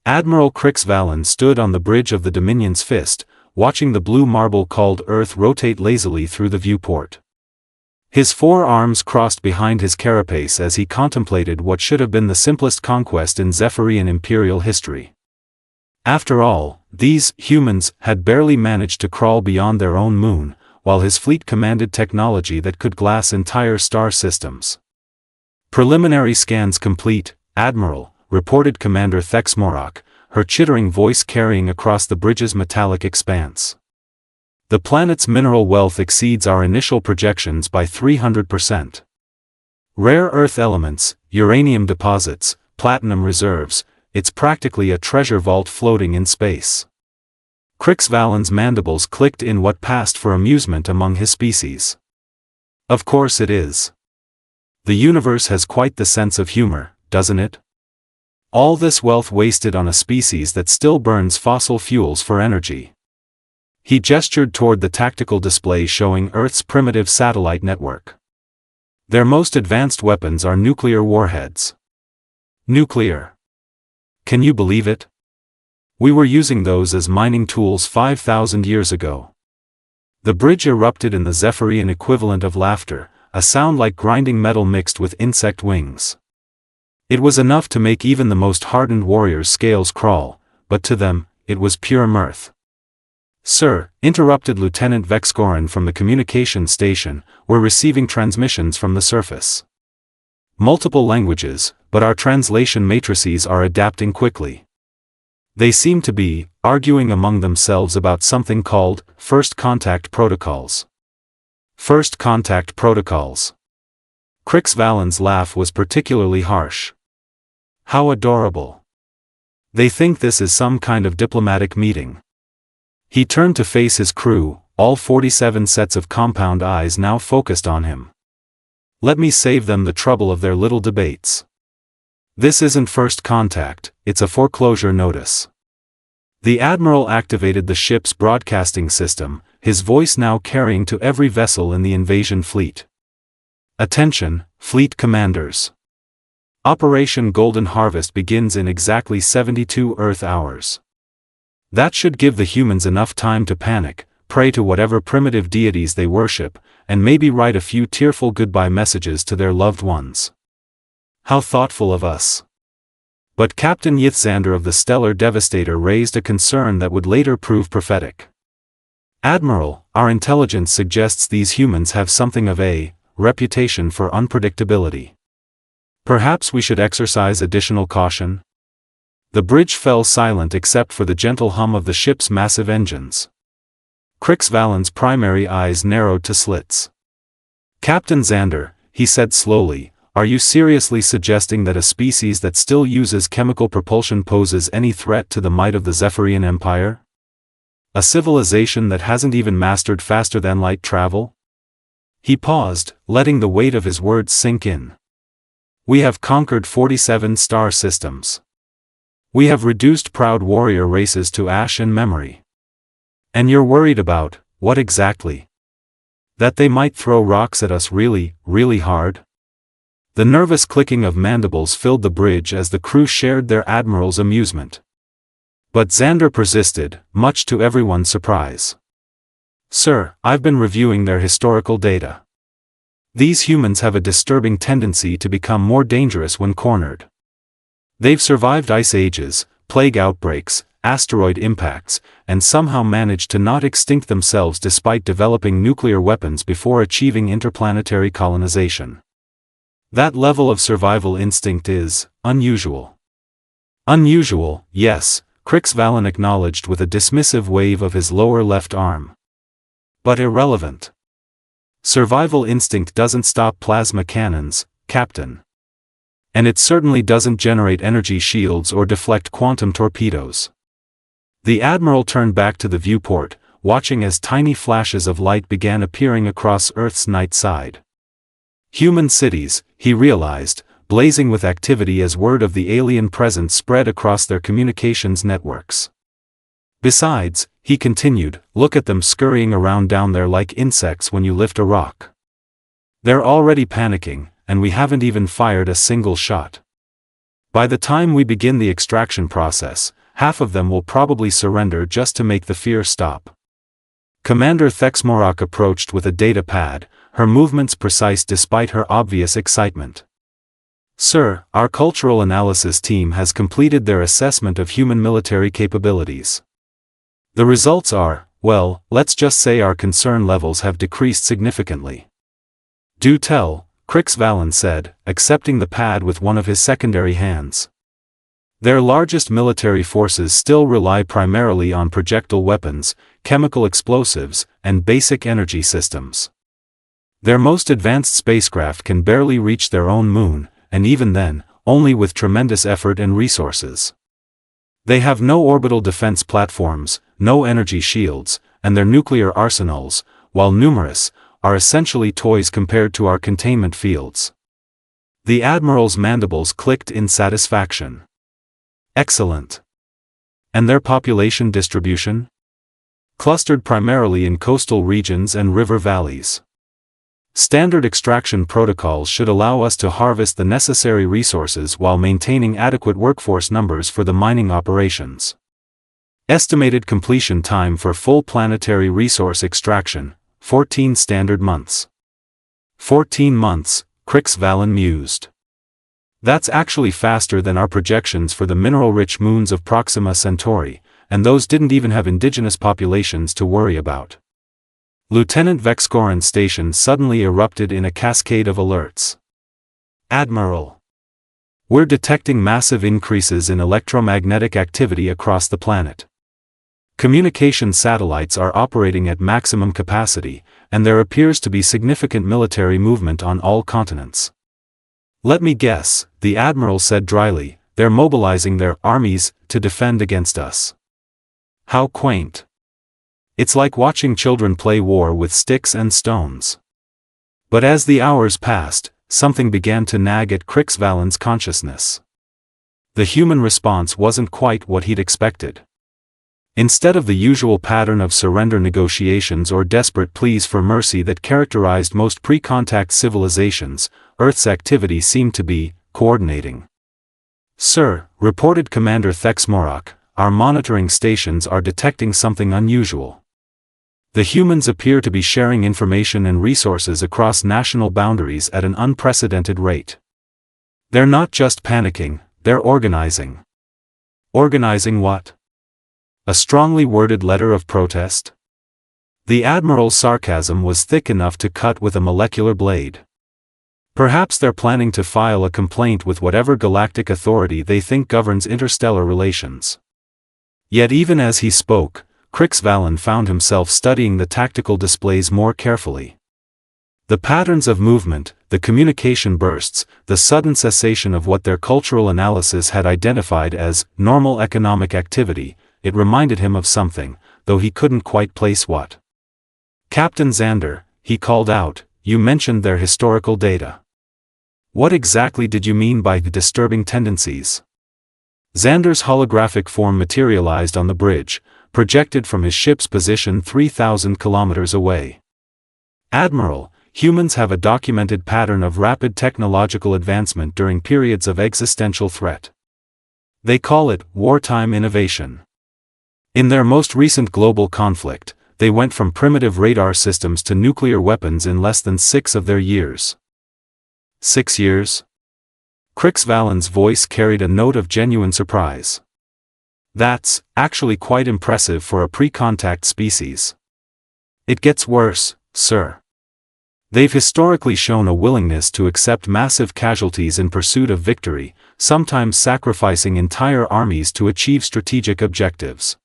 Admiral Krix-Valen stood on the bridge of the Dominion's fist, watching the blue marble called Earth rotate lazily through the viewport. His 4 arms crossed behind his carapace as he contemplated what should have been the simplest conquest in Zephyrian imperial history. After all, these humans had barely managed to crawl beyond their own moon, while his fleet commanded technology that could glass entire star systems. Preliminary scans complete, Admiral, reported Commander Thexmorak, her chittering voice carrying across the bridge's metallic expanse. The planet's mineral wealth exceeds our initial projections by 300%. Rare earth elements, uranium deposits, platinum reserves, it's practically a treasure vault floating in space. Krix-Valen's mandibles clicked in what passed for amusement among his species. Of course it is. The universe has quite the sense of humor, doesn't it? All this wealth wasted on a species that still burns fossil fuels for energy. He gestured toward the tactical display showing Earth's primitive satellite network. Their most advanced weapons are nuclear warheads. Nuclear. Can you believe it? We were using those as mining tools 5,000 years ago. The bridge erupted in the Zephyrian equivalent of laughter, a sound like grinding metal mixed with insect wings. It was enough to make even the most hardened warrior's scales crawl, but to them, it was pure mirth. Sir, interrupted Lieutenant Vexgoran from the communication station, we're receiving transmissions from the surface. Multiple languages, but our translation matrices are adapting quickly. They seem to be arguing among themselves about something called first contact protocols. First contact protocols. Krix-Valen's laugh was particularly harsh. How adorable. They think this is some kind of diplomatic meeting. He turned to face his crew, all 47 sets of compound eyes now focused on him. Let me save them the trouble of their little debates. This isn't first contact, it's a foreclosure notice. The Admiral activated the ship's broadcasting system, his voice now carrying to every vessel in the invasion fleet. Attention, fleet commanders. Operation Golden Harvest begins in exactly 72 Earth hours. That should give the humans enough time to panic, pray to whatever primitive deities they worship, and maybe write a few tearful goodbye messages to their loved ones. How thoughtful of us. But Captain Yithzander of the Stellar Devastator raised a concern that would later prove prophetic. Admiral, our intelligence suggests these humans have something of a reputation for unpredictability. Perhaps we should exercise additional caution? The bridge fell silent except for the gentle hum of the ship's massive engines. Krix-Valen's primary eyes narrowed to slits. Captain Xander, he said slowly, are you seriously suggesting that a species that still uses chemical propulsion poses any threat to the might of the Zephyrian Empire? A civilization that hasn't even mastered faster-than-light travel? He paused, letting the weight of his words sink in. We have conquered 47 star systems. We have reduced proud warrior races to ash and memory. And you're worried about, what exactly? That they might throw rocks at us really, really hard? The nervous clicking of mandibles filled the bridge as the crew shared their admiral's amusement. But Xander persisted, much to everyone's surprise. Sir, I've been reviewing their historical data. These humans have a disturbing tendency to become more dangerous when cornered. They've survived ice ages, plague outbreaks, asteroid impacts, and somehow managed to not extinct themselves despite developing nuclear weapons before achieving interplanetary colonization. That level of survival instinct is unusual. Unusual, yes, Krix-Valen acknowledged with a dismissive wave of his lower left arm. But irrelevant. Survival instinct doesn't stop plasma cannons, Captain. And it certainly doesn't generate energy shields or deflect quantum torpedoes. The Admiral turned back to the viewport, watching as tiny flashes of light began appearing across Earth's night side. Human cities, he realized, blazing with activity as word of the alien presence spread across their communications networks. Besides, he continued, look at them scurrying around down there like insects when you lift a rock. They're already panicking, and we haven't even fired a single shot. By the time we begin the extraction process, half of them will probably surrender just to make the fear stop. Commander Krix-Valen approached with a data pad, her movements precise despite her obvious excitement. Sir, our cultural analysis team has completed their assessment of human military capabilities. The results are, well, let's just say our concern levels have decreased significantly. Do tell, Krix-Valen said, accepting the pad with one of his secondary hands. Their largest military forces still rely primarily on projectile weapons, chemical explosives, and basic energy systems. Their most advanced spacecraft can barely reach their own moon, and even then, only with tremendous effort and resources. They have no orbital defense platforms, no energy shields, and their nuclear arsenals, while numerous, are essentially toys compared to our containment fields. The Admiral's mandibles clicked in satisfaction. Excellent. And their population distribution? Clustered primarily in coastal regions and river valleys. Standard extraction protocols should allow us to harvest the necessary resources while maintaining adequate workforce numbers for the mining operations. Estimated completion time for full planetary resource extraction, 14 standard months. 14 months, Krix-Valen mused. That's actually faster than our projections for the mineral-rich moons of Proxima Centauri, and those didn't even have indigenous populations to worry about. Lieutenant Vexcoran's station suddenly erupted in a cascade of alerts. Admiral! We're detecting massive increases in electromagnetic activity across the planet. Communication satellites are operating at maximum capacity, and there appears to be significant military movement on all continents. Let me guess, the Admiral said dryly, they're mobilizing their armies to defend against us. How quaint. It's like watching children play war with sticks and stones. But as the hours passed, something began to nag at Krix-Valen's consciousness. The human response wasn't quite what he'd expected. Instead of the usual pattern of surrender negotiations or desperate pleas for mercy that characterized most pre-contact civilizations, Earth's activity seemed to be coordinating. Sir, reported Commander Krix-Valen, our monitoring stations are detecting something unusual. The humans appear to be sharing information and resources across national boundaries at an unprecedented rate. They're not just panicking, they're organizing. Organizing what? A strongly worded letter of protest? The Admiral's sarcasm was thick enough to cut with a molecular blade. Perhaps they're planning to file a complaint with whatever galactic authority they think governs interstellar relations. Yet even as he spoke, Krix-Valen found himself studying the tactical displays more carefully. The patterns of movement, the communication bursts, the sudden cessation of what their cultural analysis had identified as normal economic activity, it reminded him of something, though he couldn't quite place what. Captain Xander, he called out, you mentioned their historical data. What exactly did you mean by the disturbing tendencies? Xander's holographic form materialized on the bridge, projected from his ship's position 3,000 kilometers away. Admiral, humans have a documented pattern of rapid technological advancement during periods of existential threat. They call it wartime innovation. In their most recent global conflict, they went from primitive radar systems to nuclear weapons in less than 6 of their years. 6 years? Krix-Valen's voice carried a note of genuine surprise. That's actually quite impressive for a pre-contact species. It gets worse, sir. They've historically shown a willingness to accept massive casualties in pursuit of victory, sometimes sacrificing entire armies to achieve strategic objectives.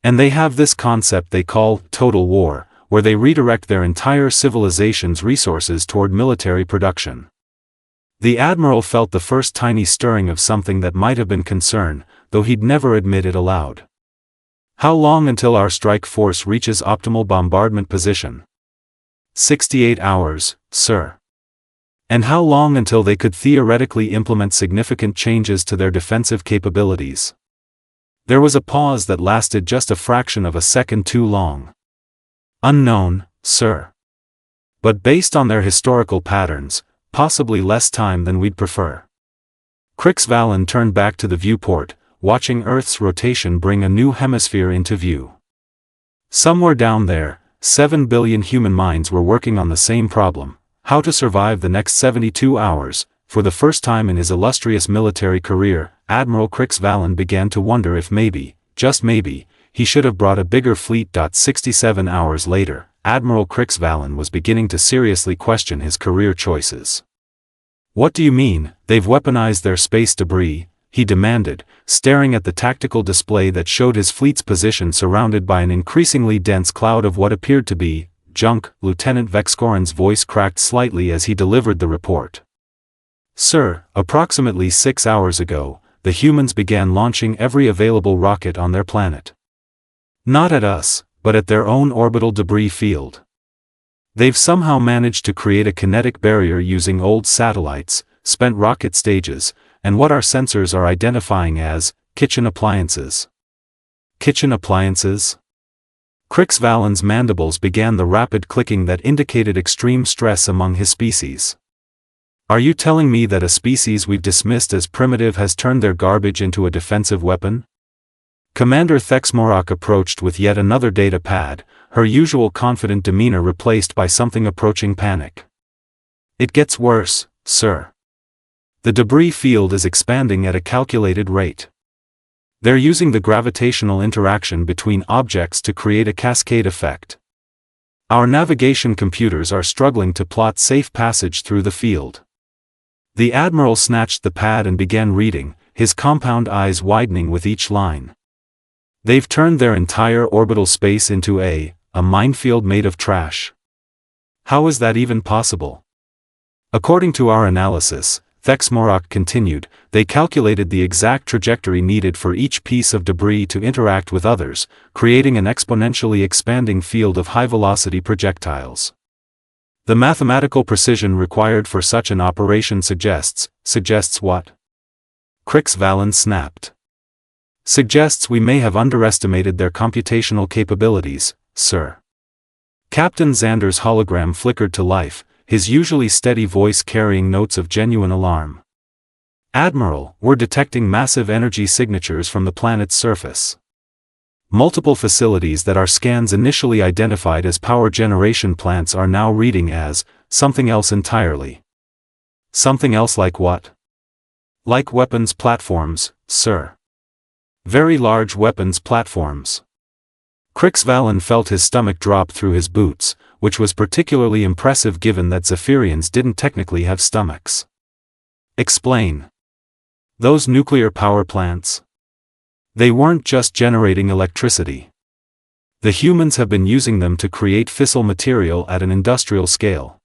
And they have this concept they call total war, where they redirect their entire civilization's resources toward military production. The Admiral felt the first tiny stirring of something that might have been concern, though he'd never admit it aloud. How long until our strike force reaches optimal bombardment position? 68 hours, sir. And how long until they could theoretically implement significant changes to their defensive capabilities? There was a pause that lasted just a fraction of a second too long. Unknown, sir. But based on their historical patterns, possibly less time than we'd prefer. Krix-Valen turned back to the viewport, watching Earth's rotation bring a new hemisphere into view. Somewhere down there, 7 billion human minds were working on the same problem: how to survive the next 72 hours. For the first time in his illustrious military career, Admiral Krix-Valen began to wonder if maybe, just maybe, he should have brought a bigger fleet. 67 hours later, Admiral Krix-Valen was beginning to seriously question his career choices. "What do you mean, they've weaponized their space debris?" he demanded, staring at the tactical display that showed his fleet's position surrounded by an increasingly dense cloud of what appeared to be junk. Lieutenant Vexcoran's voice cracked slightly as he delivered the report. "Sir, approximately 6 hours ago, the humans began launching every available rocket on their planet. Not at us, but at their own orbital debris field. They've somehow managed to create a kinetic barrier using old satellites, spent rocket stages, and what our sensors are identifying as kitchen appliances." Kitchen appliances? Krix-Valen's mandibles began the rapid clicking that indicated extreme stress among his species. "Are you telling me that a species we've dismissed as primitive has turned their garbage into a defensive weapon?" Commander Thexmorak approached with yet another data pad, her usual confident demeanor replaced by something approaching panic. "It gets worse, sir. The debris field is expanding at a calculated rate. They're using the gravitational interaction between objects to create a cascade effect. Our navigation computers are struggling to plot safe passage through the field." The Admiral snatched the pad and began reading, his compound eyes widening with each line. "They've turned their entire orbital space into a minefield made of trash. How is that even possible? According to our analysis," Thexmorak continued, "they calculated the exact trajectory needed for each piece of debris to interact with others, creating an exponentially expanding field of high-velocity projectiles. The mathematical precision required for such an operation suggests what?" Krix-Valen snapped. "Suggests we may have underestimated their computational capabilities, sir." Captain Xander's hologram flickered to life, his usually steady voice carrying notes of genuine alarm. "Admiral, we're detecting massive energy signatures from the planet's surface. Multiple facilities that our scans initially identified as power generation plants are now reading as something else entirely." "Something else like what?" "Like weapons platforms, sir. Very large weapons platforms." Krix-Valen felt his stomach drop through his boots, which was particularly impressive given that Zephyrians didn't technically have stomachs. "Explain." "Those nuclear power plants? They weren't just generating electricity. The humans have been using them to create fissile material at an industrial scale.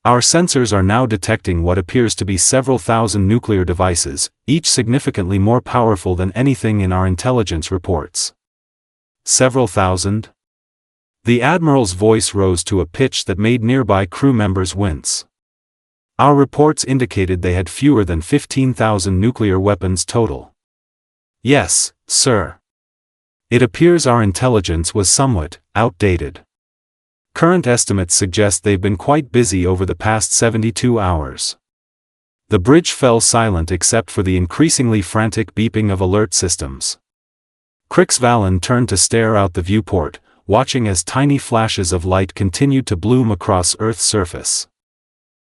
Our sensors are now detecting what appears to be several thousand nuclear devices, each significantly more powerful than anything in our intelligence reports." "Several thousand?" The Admiral's voice rose to a pitch that made nearby crew members wince. "Our reports indicated they had fewer than 15,000 nuclear weapons total." "Yes, sir. It appears our intelligence was somewhat outdated. Current estimates suggest they've been quite busy over the past 72 hours." The bridge fell silent except for the increasingly frantic beeping of alert systems. Krix-Valen turned to stare out the viewport, watching as tiny flashes of light continued to bloom across Earth's surface.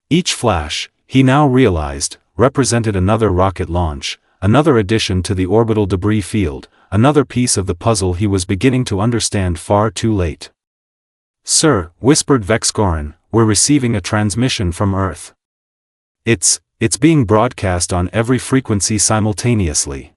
Each flash, he now realized, represented another rocket launch, another addition to the orbital debris field, another piece of the puzzle he was beginning to understand far too late. "Sir," whispered Vexcoran, "we're receiving a transmission from Earth. It's being broadcast on every frequency simultaneously."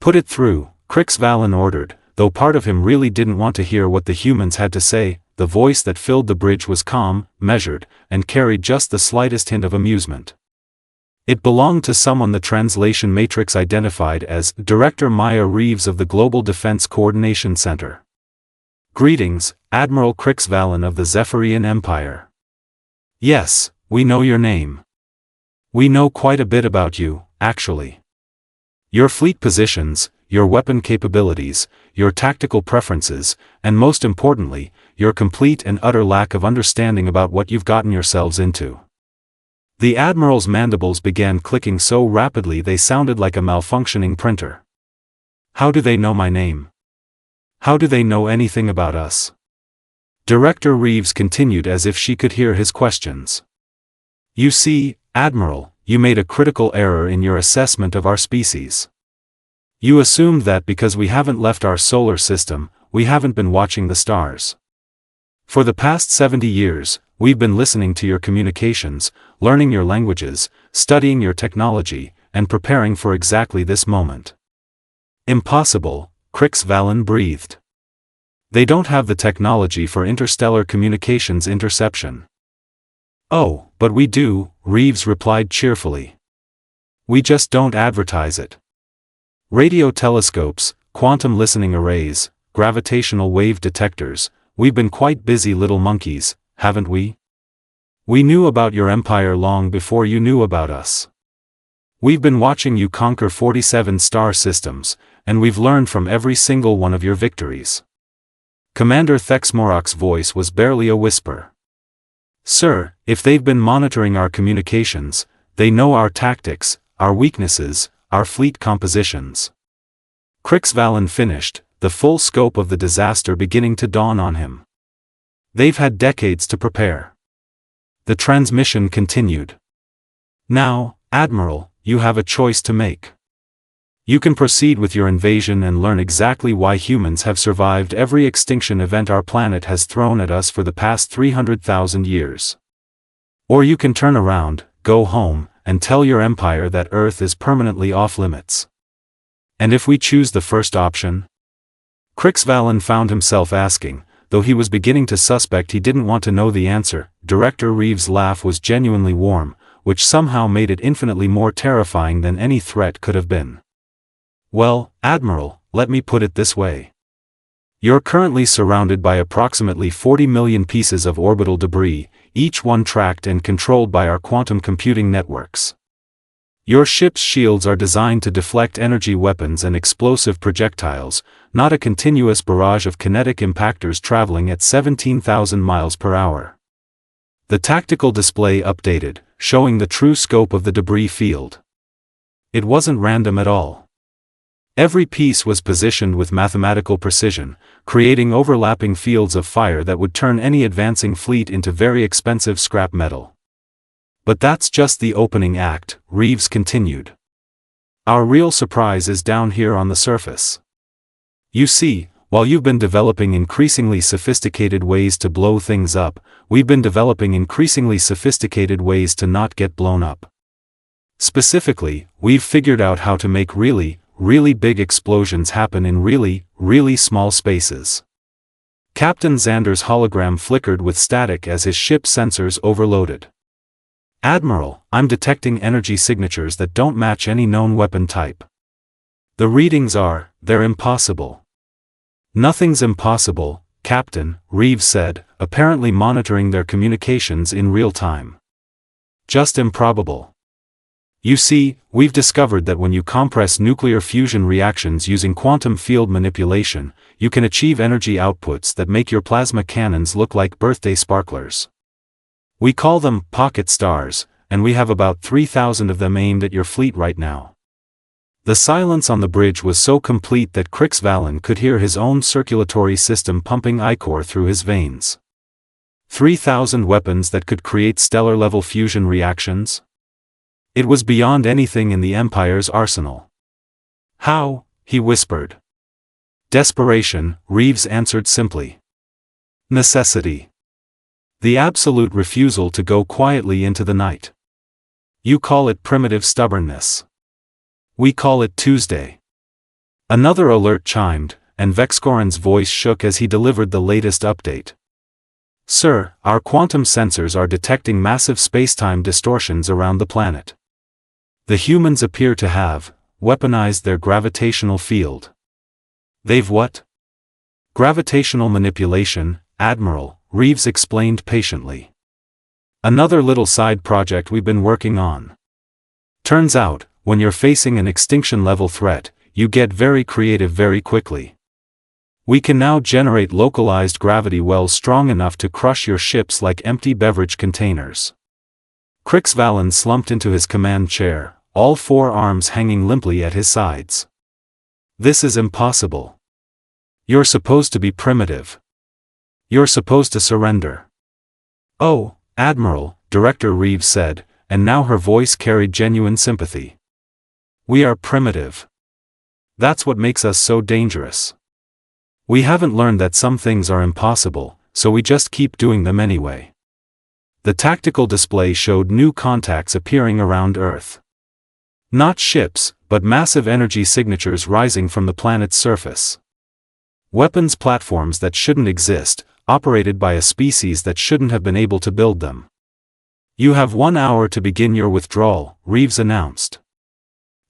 "Put it through," Krix-Valen ordered, though part of him really didn't want to hear what the humans had to say. The voice that filled the bridge was calm, measured, and carried just the slightest hint of amusement. It belonged to someone the translation matrix identified as Director Maya Reeves of the Global Defense Coordination Center. "Greetings, Admiral Krix-Valen of the Zephyrian Empire. Yes, we know your name. We know quite a bit about you, actually. Your fleet positions, your weapon capabilities, your tactical preferences, and most importantly, your complete and utter lack of understanding about what you've gotten yourselves into." The Admiral's mandibles began clicking so rapidly they sounded like a malfunctioning printer. How do they know my name? How do they know anything about us? Director Reeves continued as if she could hear his questions. You see, Admiral, you made a critical error in your assessment of our species. You assumed that because we haven't left our solar system, we haven't been watching the stars. For the past 70 years, we've been listening to your communications, learning your languages, studying your technology, and preparing for exactly this moment. Impossible, Krix-Valen breathed. They don't have the technology for interstellar communications interception. Oh, but we do, Reeves replied cheerfully. We just don't advertise it. Radio telescopes, quantum listening arrays, gravitational wave detectors, we've been quite busy little monkeys, haven't we? We knew about your empire long before you knew about us. We've been watching you conquer 47 star systems, and we've learned from every single one of your victories. Commander Thexmorok's voice was barely a whisper. Sir, if they've been monitoring our communications, they know our tactics, our weaknesses, our fleet compositions. Krix-Valen finished, the full scope of the disaster beginning to dawn on him. They've had decades to prepare. The transmission continued. Now, Admiral, you have a choice to make. You can proceed with your invasion and learn exactly why humans have survived every extinction event our planet has thrown at us for the past 300,000 years. Or you can turn around, go home, and tell your empire that Earth is permanently off limits. And if we choose the first option? Krix-Valen found himself asking, though he was beginning to suspect he didn't want to know the answer. Director Reeves' laugh was genuinely warm, which somehow made it infinitely more terrifying than any threat could have been. Well, Admiral, let me put it this way. You're currently surrounded by approximately 40 million pieces of orbital debris, each one tracked and controlled by our quantum computing networks. Your ship's shields are designed to deflect energy weapons and explosive projectiles, not a continuous barrage of kinetic impactors traveling at 17,000 miles per hour. The tactical display updated, showing the true scope of the debris field. It wasn't random at all. Every piece was positioned with mathematical precision, creating overlapping fields of fire that would turn any advancing fleet into very expensive scrap metal. But that's just the opening act, Reeves continued. Our real surprise is down here on the surface. You see, while you've been developing increasingly sophisticated ways to blow things up, we've been developing increasingly sophisticated ways to not get blown up. Specifically, we've figured out how to make really big explosions happen in really small spaces. Captain Xander's hologram flickered with static as his ship's sensors overloaded. Admiral, I'm detecting energy signatures that don't match any known weapon type. The readings they're impossible. Nothing's impossible, Captain, Reeves said, apparently monitoring their communications in real time. Just improbable. You see, we've discovered that when you compress nuclear fusion reactions using quantum field manipulation, you can achieve energy outputs that make your plasma cannons look like birthday sparklers. We call them pocket stars, and we have about 3,000 of them aimed at your fleet right now. The silence on the bridge was so complete that Krix-Valen could hear his own circulatory system pumping ichor through his veins. 3,000 weapons that could create stellar-level fusion reactions? It was beyond anything in the Empire's arsenal. How? He whispered. Desperation, Reeves answered simply. Necessity. The absolute refusal to go quietly into the night. You call it primitive stubbornness. We call it Tuesday. Another alert chimed, and Vexcoran's voice shook as he delivered the latest update. Sir, our quantum sensors are detecting massive spacetime distortions around the planet. The humans appear to have weaponized their gravitational field. They've what? Gravitational manipulation, Admiral, Reeves explained patiently. Another little side project we've been working on. Turns out, when you're facing an extinction-level threat, you get very creative very quickly. We can now generate localized gravity wells strong enough to crush your ships like empty beverage containers. Krix-Valen slumped into his command chair, all four arms hanging limply at his sides. This is impossible. You're supposed to be primitive. You're supposed to surrender. Oh, Admiral, Director Reeves said, and now her voice carried genuine sympathy. We are primitive. That's what makes us so dangerous. We haven't learned that some things are impossible, so we just keep doing them anyway. The tactical display showed new contacts appearing around Earth. Not ships, but massive energy signatures rising from the planet's surface. Weapons platforms that shouldn't exist, operated by a species that shouldn't have been able to build them. You have 1 hour to begin your withdrawal, Reeves announced.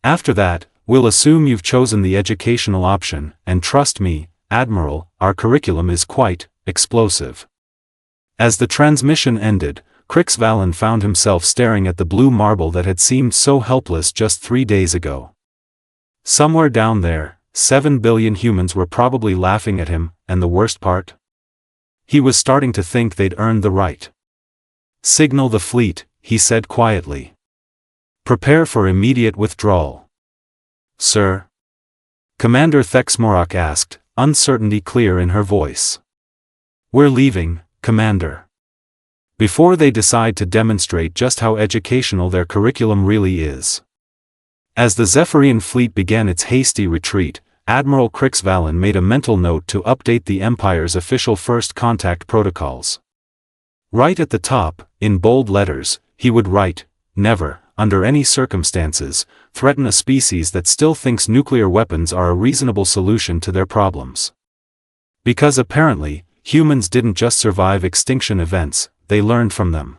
After that, we'll assume you've chosen the educational option, and trust me, Admiral, our curriculum is quite explosive. As the transmission ended, Krix-Valen found himself staring at the blue marble that had seemed so helpless just 3 days ago. Somewhere down there, 7 billion humans were probably laughing at him, and the worst part? He was starting to think they'd earned the right. Signal the fleet, he said quietly. Prepare for immediate withdrawal. Sir? Commander Thexmorak asked, uncertainty clear in her voice. We're leaving, Commander. Before they decide to demonstrate just how educational their curriculum really is. As the Zephyrian fleet began its hasty retreat, Admiral Krix-Valen made a mental note to update the Empire's official first contact protocols. Right at the top, in bold letters, he would write, "Never, under any circumstances, threaten a species that still thinks nuclear weapons are a reasonable solution to their problems." Because apparently, humans didn't just survive extinction events, they learned from them.